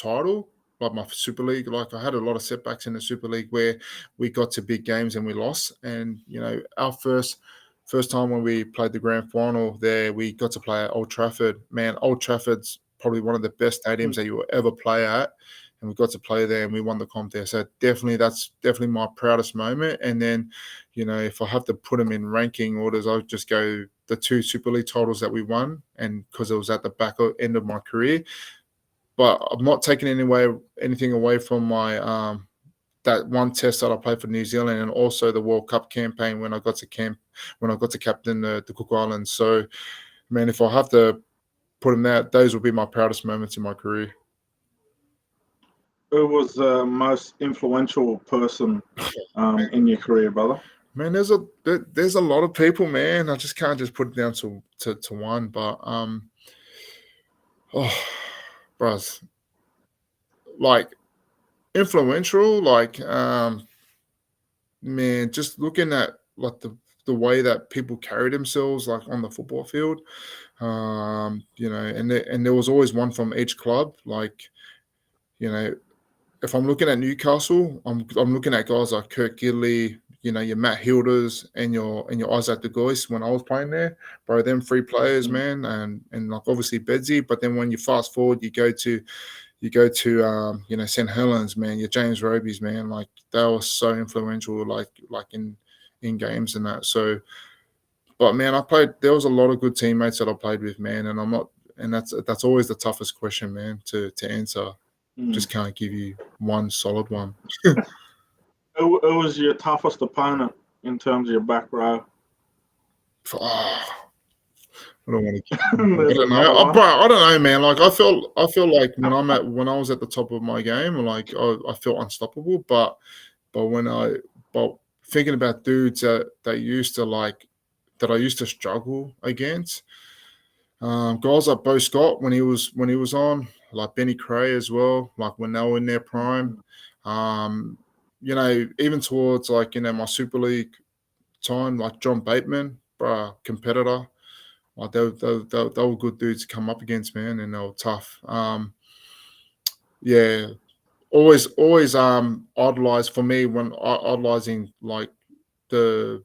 title, like my Super League. Like I had a lot of setbacks in the Super League where we got to big games and we lost. And our first time when we played the grand final there, we got to play at Old Trafford. Man, Old Trafford's probably one of the best stadiums that you will ever play at. And we got to play there and we won the comp there. So that's definitely my proudest moment. And then, if I have to put them in ranking orders, I would just go the 2 Super League titles that we won, and because it was at the end of my career. But I'm not taking anything away from my that one test that I played for New Zealand, and also the World Cup campaign when I got to captain the Cook Islands. So, man, if I have to put them out, those will be my proudest moments in my career. Who was the most influential person in your career, brother? Man, there's a lot of people, man. I just can't just put it down to one, but bros, like influential, like man, just looking at like the the way that people carry themselves, like on the football field. And there was always one from each club. Like, if I'm looking at Newcastle, I'm looking at guys like Kirk Gidley, your Matt Hilders and your Isaac De Gois when I was playing there, bro. Them three players, man, and like obviously Bedsy. But then when you fast forward, you go to St. Helens, man. Your James Robies, man. Like they were so influential, like in games and that. So, but man, there was a lot of good teammates that I played with, man, and that's always the toughest question, man, to answer. Just can't give you one solid one. Who was your toughest opponent in terms of your back row? I don't want to. I don't know. I don't know, man. Like I feel like when I was at the top of my game, like I felt unstoppable. But thinking about dudes that I used to struggle against, guys like Bo Scott when he was on, like Benny Cray as well, like when they were in their prime. Even towards like my Super League time, like John Bateman, competitor. Like they were good dudes to come up against, man, and they were tough. Always idolized for me when idolizing like the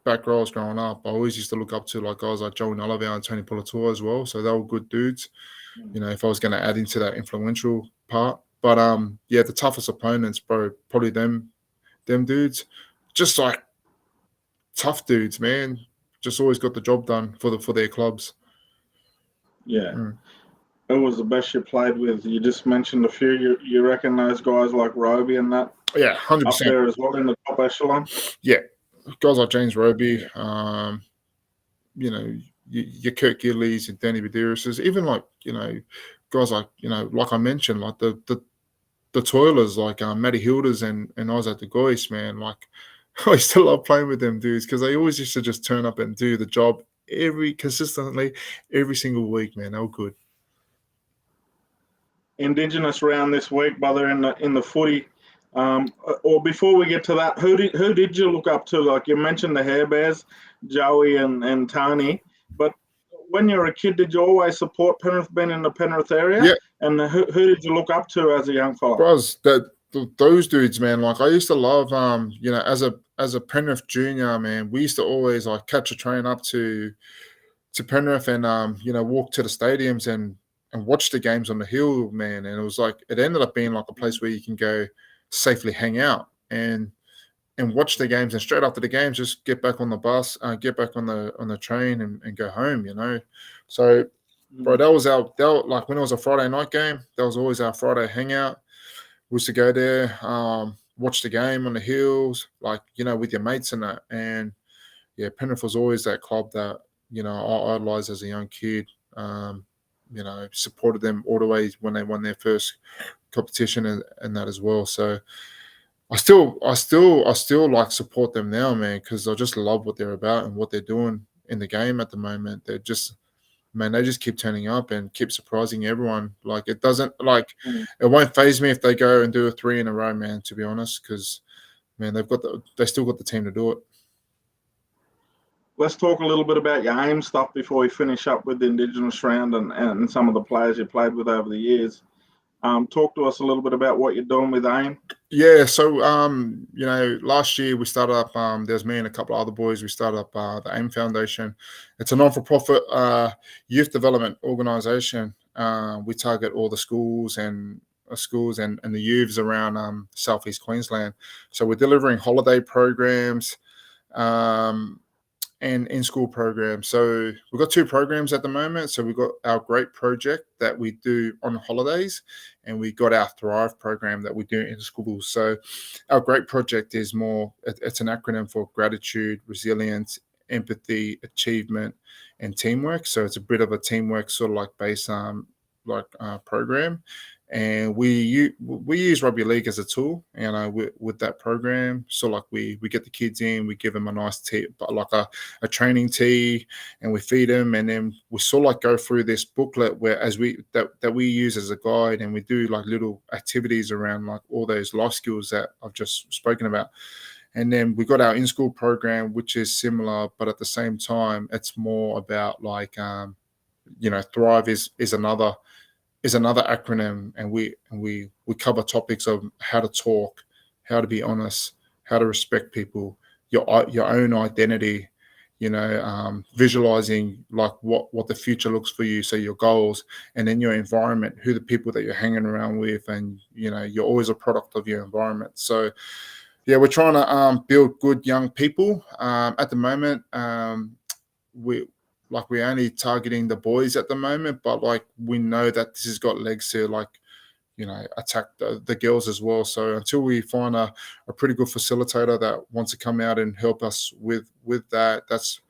back rows growing up. I always used to look up to like guys like Joey Nolliver and Tony Polator as well. So they were good dudes. If I was going to add into that influential part, but the toughest opponents, bro, probably them dudes, just like tough dudes, man. Just always got the job done for their clubs. Yeah. Who was the best you played with? You just mentioned a few. You reckon those guys like Roby and that? Yeah, 100%. Up there as well in the top echelon? Yeah. Guys like James Roby, your Kirk Gidleys and Danny Badirises, even like, guys like, like I mentioned, like the toilers, like Matty Hilders and Isaac De Gois, man. Like, I used to love playing with them dudes because they always used to just turn up and do the job consistently every single week, man. They were good. Indigenous round this week, brother, in the footy. Or before we get to that, who did you look up to? Like you mentioned the Hair Bears, Joey and Tony. But when you were a kid, did you always support Penrith being in the Penrith area? Yeah. And who did you look up to as a young fella? Bros, those dudes, man. Like I used to love, as a Penrith junior, man. We used to always like catch a train up to Penrith and walk to the stadiums and watch the games on the hill, man. And it was like it ended up being like a place where you can go safely hang out and watch the games, and straight after the games just get back on the bus, get back on the train and go home, So bro, that was like when it was a Friday night game, that was always our Friday hangout. We used to go there, watch the game on the hills, like, with your mates and that. And yeah, Penrith was always that club that, I idolized as a young kid. Supported them all the way when they won their first competition and that as well. So I still like support them now, man, because I just love what they're about and what they're doing in the game at the moment. They're just, man, they just keep turning up and keep surprising everyone. Like it doesn't it won't faze me if they go and do a 3 in a row, man, to be honest, because man, they still got the team to do it. Let's talk a little bit about your AIM stuff before we finish up with the Indigenous round and some of the players you played with over the years. Talk to us a little bit about what you're doing with AIM. Yeah, so last year we started up. There's me and a couple of other boys. We started up the AIM Foundation. It's a non-for-profit youth development organisation. We target all the schools and the youths around Southeast Queensland. So we're delivering holiday programs. And in-school programs. So we've got 2 programs at the moment. So we've got our GREAT project that we do on holidays, and we got our THRIVE program that we do in schools. So our GREAT project is it's an acronym for gratitude, resilience, empathy, achievement, and teamwork. So it's a bit of a teamwork sort of like based program. And we use rugby league as a tool, with that program. So like we get the kids in, we give them a nice tea, but like a training tea, and we feed them, and then we sort of like go through this booklet that we use as a guide, and we do like little activities around like all those life skills that I've just spoken about. And then we got our in-school program, which is similar, but at the same time, it's more about like, Thrive is another acronym, and we cover topics of how to talk, how to be honest, how to respect people, your own identity, visualizing like what the future looks for you, so your goals, and then your environment, who the people that you're hanging around with, and you're always a product of your environment. So yeah, we're trying to build good young people. At the moment, we're only targeting the boys at the moment, but like we know that this has got legs to like attack the girls as well. So until we find a pretty good facilitator that wants to come out and help us with that, that's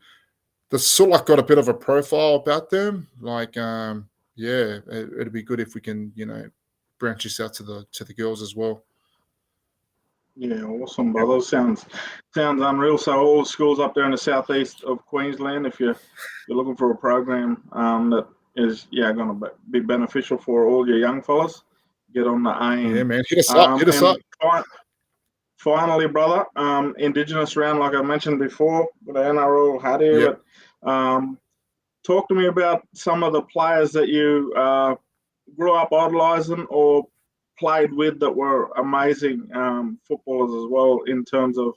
sort of like got a bit of a profile about them. Like it'd be good if we can branch this out to the girls as well. Yeah, awesome, brother. Sounds unreal. So all the schools up there in the southeast of Queensland, if you're looking for a program that is going to be beneficial for all your young fellas, get on the AIM. Yeah, man. Hit us up. Finally, brother, Indigenous round, like I mentioned before, with the NRL had here. Yep. But talk to me about some of the players that you grew up idolising or played with that were amazing footballers as well in terms of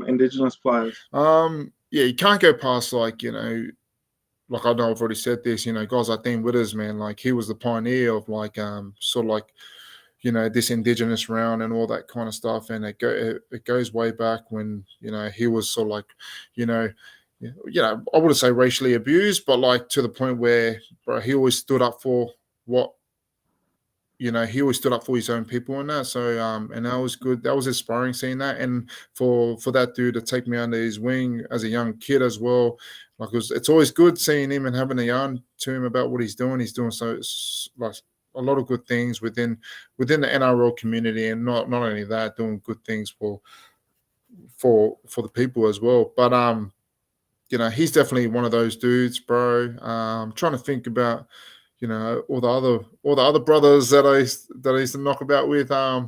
Indigenous players. You can't go past like I know I've already said this, guys like Dean Witters, man, like he was the pioneer of like sort of like this Indigenous round and all that kind of stuff, and it goes way back when he was sort of like I wouldn't say racially abused, but like to the point where he always stood up for what he always stood up for his own people and that. So and that was good. That was inspiring seeing that, and for that dude to take me under his wing as a young kid as well. Like it's always good seeing him and having a yarn to him about what he's doing. He's doing so like a lot of good things within the NRL community, and not only that, doing good things for the people as well. But he's definitely one of those dudes, bro. I'm trying to think about all the other brothers that I used to knock about with. Guys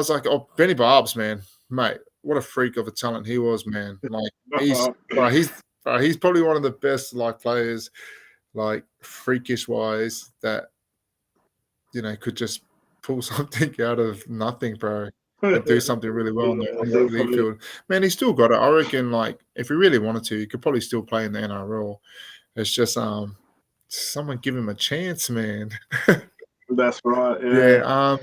like Benny Barbs, man, mate. What a freak of a talent he was, man. Like he's probably one of the best like players, like freakish wise, that could just pull something out of nothing, bro, and do something really well on the league field. Man, he's still got it. I reckon, like, if he really wanted to, he could probably still play in the NRL. It's just someone give him a chance, man. That's right. Yeah.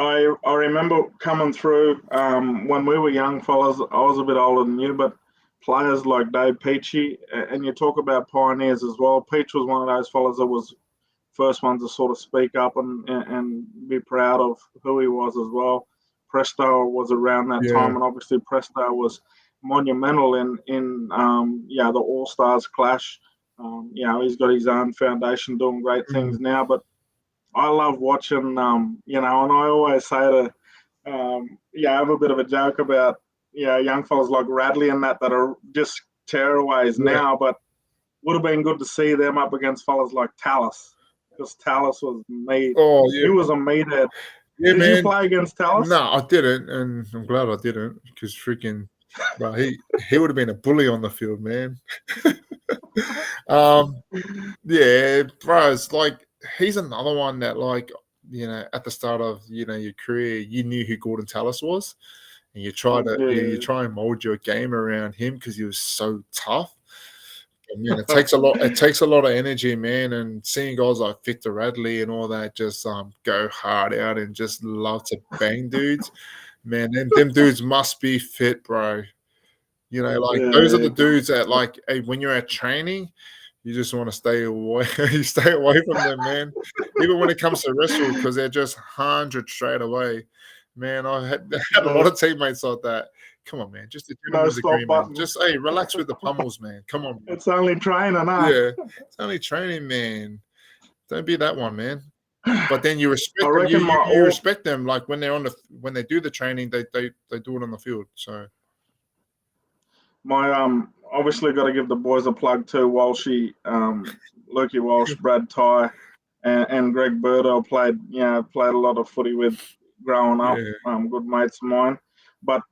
I remember coming through when we were young fellas. I was a bit older than you, but players like Dave Peachy, and you talk about pioneers as well. Peach was one of those fellas that was first one to sort of speak up and be proud of who he was as well. Presto was around that time, and obviously Presto was monumental in the All Stars clash. He's got his own foundation doing great things now, but I love watching, and I always say to, I have a bit of a joke about, young fellas like Radley and that are just tearaways now, but would have been good to see them up against fellas like Tallis, because Tallis was meat. Oh, yeah. He was a meathead. Yeah, Did you play against Tallis? No, I didn't, and I'm glad I didn't, because freaking, bro, he would have been a bully on the field, man. Yeah, bro, it's like, he's another one that, like, at the start of your career, you knew who Gordon Tallis was, and you try and mold your game around him because he was so tough. And, man, it takes a lot. It takes a lot of energy, man. And seeing guys like Victor Radley and all that just go hard out and just love to bang dudes, man. Them dudes must be fit, bro. Those are the dudes that, like, hey, when you're at training, you just want to stay away. You stay away from them, man. Even when it comes to wrestle, because they're just 100 straight away. Man, I had a lot of teammates like that. Come on, man. Just a gentleman's agreement. Just, hey, relax with the pummels, man. Come on, man. It's only training, huh? Yeah, it's only training, man. Don't be that one, man. But then you respect them. You respect them, like when they do the training, they do it on the field. So my obviously got to give the boys a plug too. Walshy, Lukey Walsh, Brad Ty, and Greg Birdo played a lot of footy with growing up, good mates of mine. But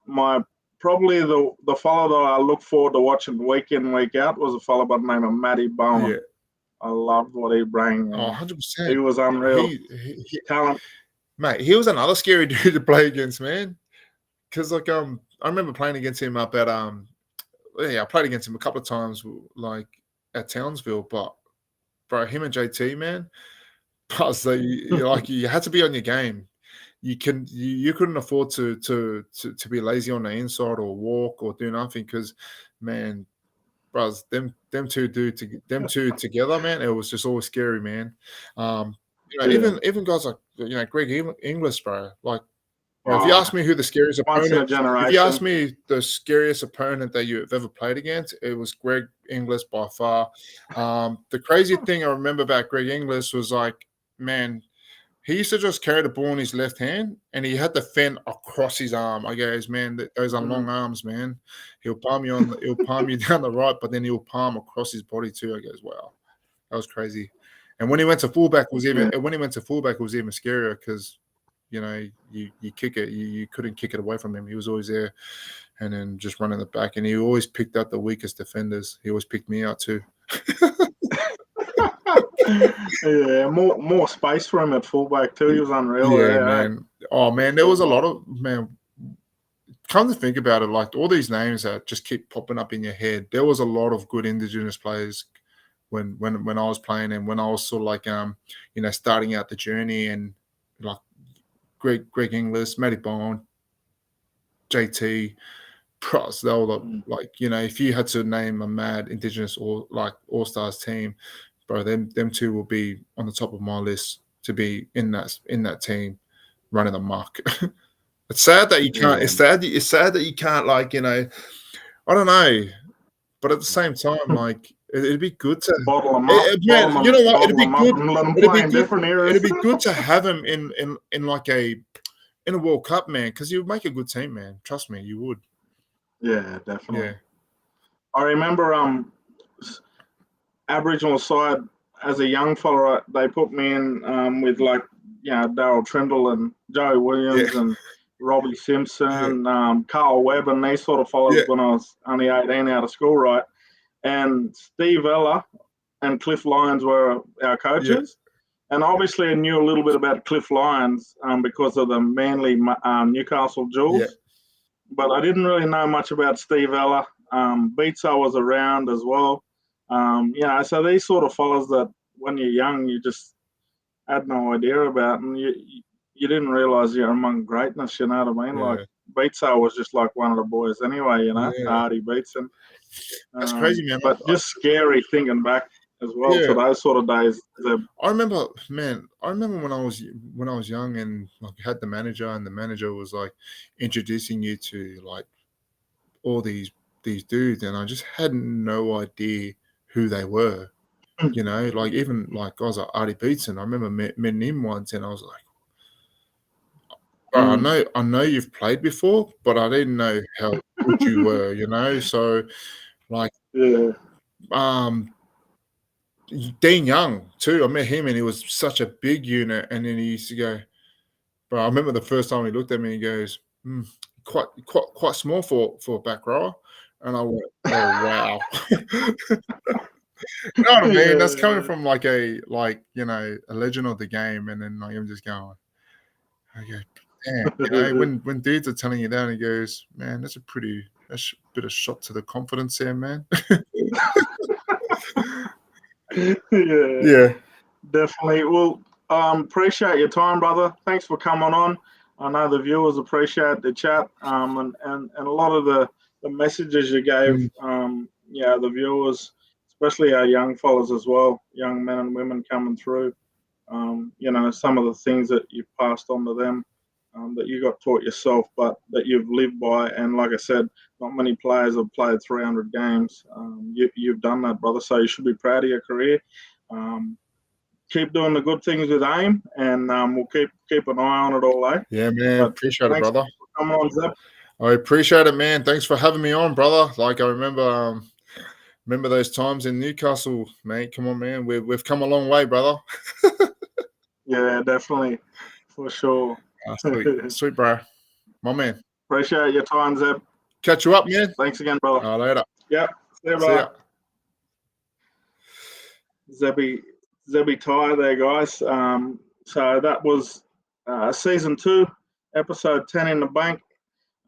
probably the fellow that I look forward to watching week in, week out was a fellow by the name of Matty Bowen. Yeah. I loved what he bring. 100%. He was unreal. Talent. Mate, he was another scary dude to play against, man. Because like I remember playing against him up at I played against him a couple of times like at Townsville, but bro, him and JT, man, so you had to be on your game. You couldn't afford to be lazy on the inside or walk or do nothing because, man, bros, them two together, man, it was just always scary, man. Even guys like Greg Inglis, bro. Like, if you ask me who the scariest opponent, if you ask me the scariest opponent that you've ever played against, it was Greg Inglis by far. The crazy thing I remember about Greg Inglis was like, man, he used to just carry the ball in his left hand, and he had to fend across his arm. I goes, man, those are long arms, man. He'll palm you down the right, but then he'll palm across his body too. I goes, wow, that was crazy. And when he went to fullback, it was even scarier because, you kick it, you couldn't kick it away from him. He was always there, and then just running the back. And he always picked out the weakest defenders. He always picked me out too. Yeah, more space for him at fullback too. He was unreal. Yeah, man. Oh man, there was a lot of come to think about it, like all these names that just keep popping up in your head. There was a lot of good Indigenous players when I was playing and when I was sort of like starting out the journey, and like Greg Inglis, Matty Bowen, JT, Pros, they were like, if you had to name a mad Indigenous or like All-Stars team, bro, them two will be on the top of my list to be in that team running amok. It's sad that you can't. Yeah. It's sad that you can't, like, I don't know, but at the same time, like, it'd be good to bottle them up. You know what? It'd be good. It'd be good to have him in like a World Cup, man, because you would make a good team, man. Trust me, you would. Yeah, definitely. Yeah. I remember Aboriginal side as a young fella, they put me in with like Darryl Trindle and Joe Williams and Robbie Simpson, Carl Webb, and these sort of fellas when I was only 18 out of school, right? And Steve Ella and Cliff Lyons were our coaches. And obviously I knew a little bit about Cliff Lyons because of the Manly Newcastle Jewels. Yeah. But I didn't really know much about Steve Ella. Beatso was around as well. So these sort of fellas that when you're young, you just had no idea about, and you didn't realise you're among greatness, you know what I mean? Yeah. Like, Beatso was just like one of the boys anyway, Hardy Beatson. That's crazy, man. But just scary thinking back as well to those sort of days. I remember when I was young and like had the manager, and the manager was like introducing you to like all these dudes, and I just had no idea who they were. Like even like guys like Artie Beatson. I remember meeting him once, and I was like, I know you've played before, but I didn't know how good you were. So like, Dean Young too. I met him, and he was such a big unit. And then he used to go, bro. I remember the first time he looked at me, he goes, quite small for a back rower. And I went, oh wow. You know what I mean? That's coming from like a legend of the game, and then like I'm just going, I go, damn. When dudes are telling you that, he goes, man, that's a bit of shot to the confidence there, man. Yeah, definitely. Well, appreciate your time, brother. Thanks for coming on. I know the viewers appreciate the chat, and a lot of the messages you gave, the viewers, especially our young fellas as well, young men and women coming through. Some of the things that you've passed on to them, that you got taught yourself, but that you've lived by. And like I said, not many players have played 300 games. You've done that, brother. So you should be proud of your career. Keep doing the good things with AIM, and we'll keep an eye on it all, eh? Yeah, man. Appreciate it, brother. Come on, Zep. I appreciate it, man. Thanks for having me on, brother. Like, I remember those times in Newcastle, mate. Come on, man. We've come a long way, brother. Yeah, definitely. For sure. Sweet, bro. My man. Appreciate your time, Zeb. Catch you up, man. Thanks again, brother. Later. Yep. See you, See ya. Zebby Ty there, guys. So that was season 2, episode 10 in the bank.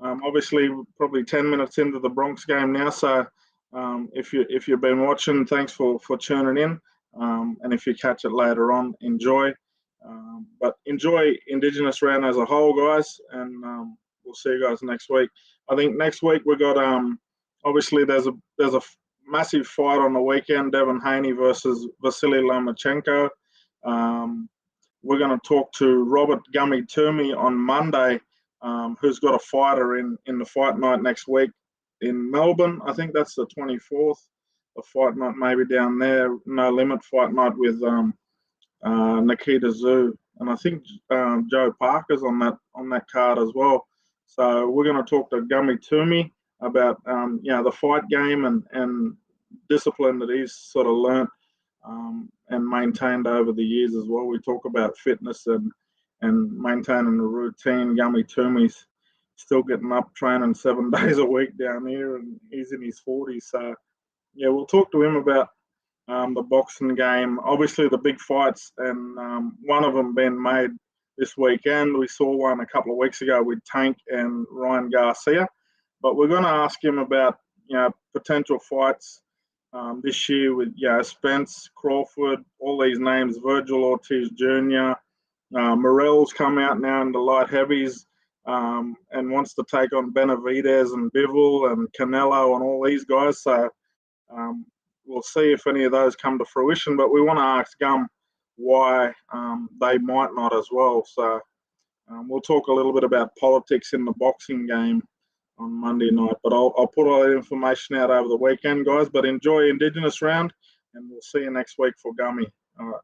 Obviously, probably 10 minutes into the Bronx game now. So if you've been watching, thanks for tuning in. And if you catch it later on, enjoy. But enjoy Indigenous Round as a whole, guys. And we'll see you guys next week. I think next week we got obviously there's a massive fight on the weekend, Devin Haney versus Vasily Lomachenko. We're going to talk to Robert Gummy Toomey on Monday, who's got a fighter in the fight night next week in Melbourne. I think that's the 24th. The fight night maybe down there, No Limit fight night with Nikita Zoo. And I think Joe Parker's on that card as well. So we're going to talk to Gummy Toomey about the fight game and discipline that he's sort of learnt and maintained over the years as well. We talk about fitness and maintaining a routine. Gummy Toomey's still getting up training 7 days a week down here, and he's in his 40s. So yeah, we'll talk to him about the boxing game. Obviously the big fights, and one of them being made this weekend. We saw one a couple of weeks ago with Tank and Ryan Garcia. But we're going to ask him about potential fights this year with Spence, Crawford, all these names, Virgil Ortiz Jr. Morrell's come out now in the light heavies and wants to take on Benavidez and Bivol and Canelo and all these guys. So we'll see if any of those come to fruition. But we want to ask Gum why they might not as well. So we'll talk a little bit about politics in the boxing game on Monday night, but I'll put all that information out over the weekend, guys. But enjoy Indigenous Round, and we'll see you next week for Gummy. All right.